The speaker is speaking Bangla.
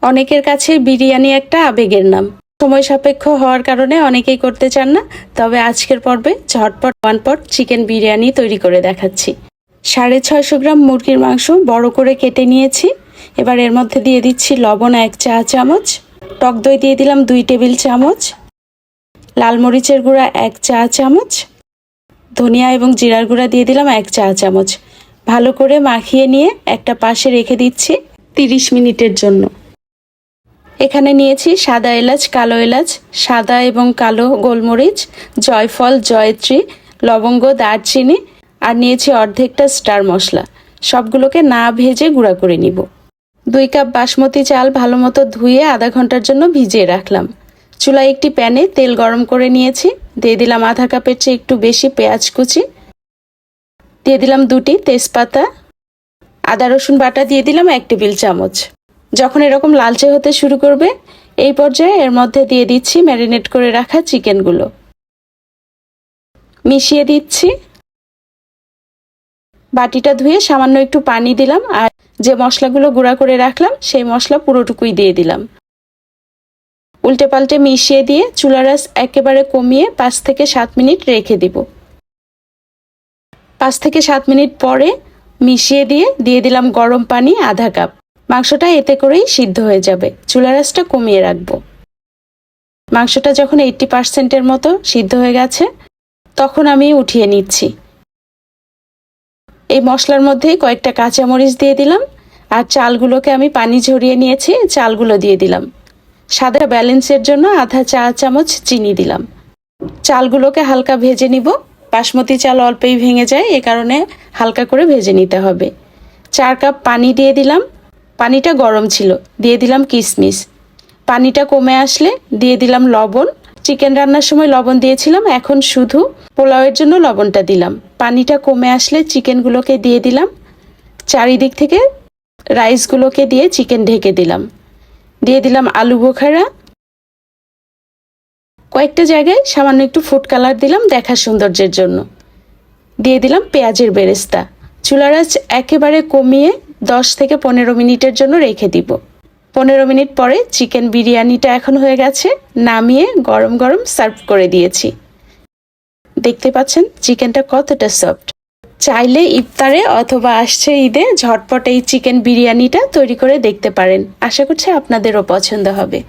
অনেকের কাছে বিরিয়ানি একটা আবেগের নাম। সময় সাপেক্ষ হওয়ার কারণে অনেকেই করতে চান না। তবে আজকের পর্বে ঝটপট ওয়ানপট চিকেন বিরিয়ানি তৈরি করে দেখাচ্ছি। 650 গ্রাম মুরগির মাংস বড় করে কেটে নিয়েছি। এবার এর মধ্যে দিয়ে দিচ্ছি লবণ 1 চা চামচ, টক দই দিয়ে দিলাম 2 টেবিল চামচ, লাল মরিচের গুঁড়া 1 চা চামচ, ধনিয়া এবং জিরার গুঁড়া দিয়ে দিলাম 1 চা চামচ। ভালো করে মাখিয়ে নিয়ে একটা পাশে রেখে দিচ্ছি 30 মিনিটের জন্য। এখানে নিয়েছি সাদা এলাচ, কালো এলাচ, সাদা এবং কালো গোলমরিচ, জয়ফল, জয়ত্রী, লবঙ্গ, দারচিনি আর নিয়েছি অর্ধেকটা স্টার মশলা। সবগুলোকে না ভেজে গুঁড়া করে নিব। 2 কাপ বাসমতি চাল ভালো মতো ধুয়ে আধা ঘন্টার জন্য ভিজিয়ে রাখলাম। চুলায় একটি প্যানে তেল গরম করে নিয়েছি। দিয়ে দিলাম আধা কাপের চেয়ে একটু বেশি পেঁয়াজ কুচি, দিয়ে দিলাম 2টি তেজপাতা, আদা রসুন বাটা দিয়ে দিলাম 1 টেবিল চামচ। যখন এরকম লালচে হতে শুরু করবে এই পর্যায়ে এর মধ্যে দিয়ে দিচ্ছি ম্যারিনেট করে রাখা চিকেনগুলো, মিশিয়ে দিচ্ছি। বাটিটা ধুয়ে সামান্য একটু পানি দিলাম আর যে মশলাগুলো গুঁড়া করে রাখলাম সেই মশলা পুরোটুকুই দিয়ে দিলাম। উল্টে পাল্টে মিশিয়ে দিয়ে চুলার আঁচ একেবারে কমিয়ে 5 থেকে 7 মিনিট রেখে দিব। 5 থেকে 7 মিনিট পরে মিশিয়ে দিয়ে দিলাম গরম পানি আধা কাপ। মাংসটা এতে করেই সিদ্ধ হয়ে যাবে। চুলার আঁচটা কমিয়ে রাখবো। মাংসটা যখন 80% মতো সিদ্ধ হয়ে গেছে তখন আমি উঠিয়ে নিচ্ছি। এই মশলার মধ্যে কয়েকটা কাঁচামরিচ দিয়ে দিলাম আর চালগুলোকে আমি পানি ঝরিয়ে নিয়েছি, চালগুলো দিয়ে দিলাম। স্বাদের ব্যালেন্সের জন্য আধা চা চামচ চিনি দিলাম। চালগুলোকে হালকা ভেজে নিব। বাসমতি চাল অল্পই ভেঙে যায়, এ কারণে হালকা করে ভেজে নিতে হবে। 4 কাপ পানি দিয়ে দিলাম। পানিটা গরম ছিল। দিয়ে দিলাম কিশমিশ। পানিটা কমে আসলে দিয়ে দিলাম লবণ। চিকেন রান্নার সময় লবণ দিয়েছিলাম, এখন শুধু পোলাওয়ের জন্য লবণটা দিলাম। পানিটা কমে আসলে চিকেনগুলোকে দিয়ে দিলাম। চারিদিক থেকে রাইসগুলোকে দিয়ে চিকেন ঢেকে দিলাম। দিয়ে দিলাম আলু বোখারা। কয়েকটা জায়গায় সামান্য একটু ফুড কালার দিলাম দেখার সৌন্দর্যের জন্য। দিয়ে দিলাম পেঁয়াজের বেরেস্তা। চুলার আঁচ একেবারে কমিয়ে 10 থেকে 15 মিনিটের জন্য রেখে দিব। 15 মিনিট পরে চিকেন বিরিয়ানিটা এখন হয়ে গেছে। নামিয়ে গরম গরম সার্ভ করে দিয়েছি। দেখতে পাচ্ছেন চিকেনটা কতটা সফট। চাইলে ইফতারে অথবা আসছে ঈদে ঝটপট এই চিকেন বিরিয়ানিটা তৈরি করে দেখতে পারেন। আশা করছি আপনাদেরও পছন্দ হবে।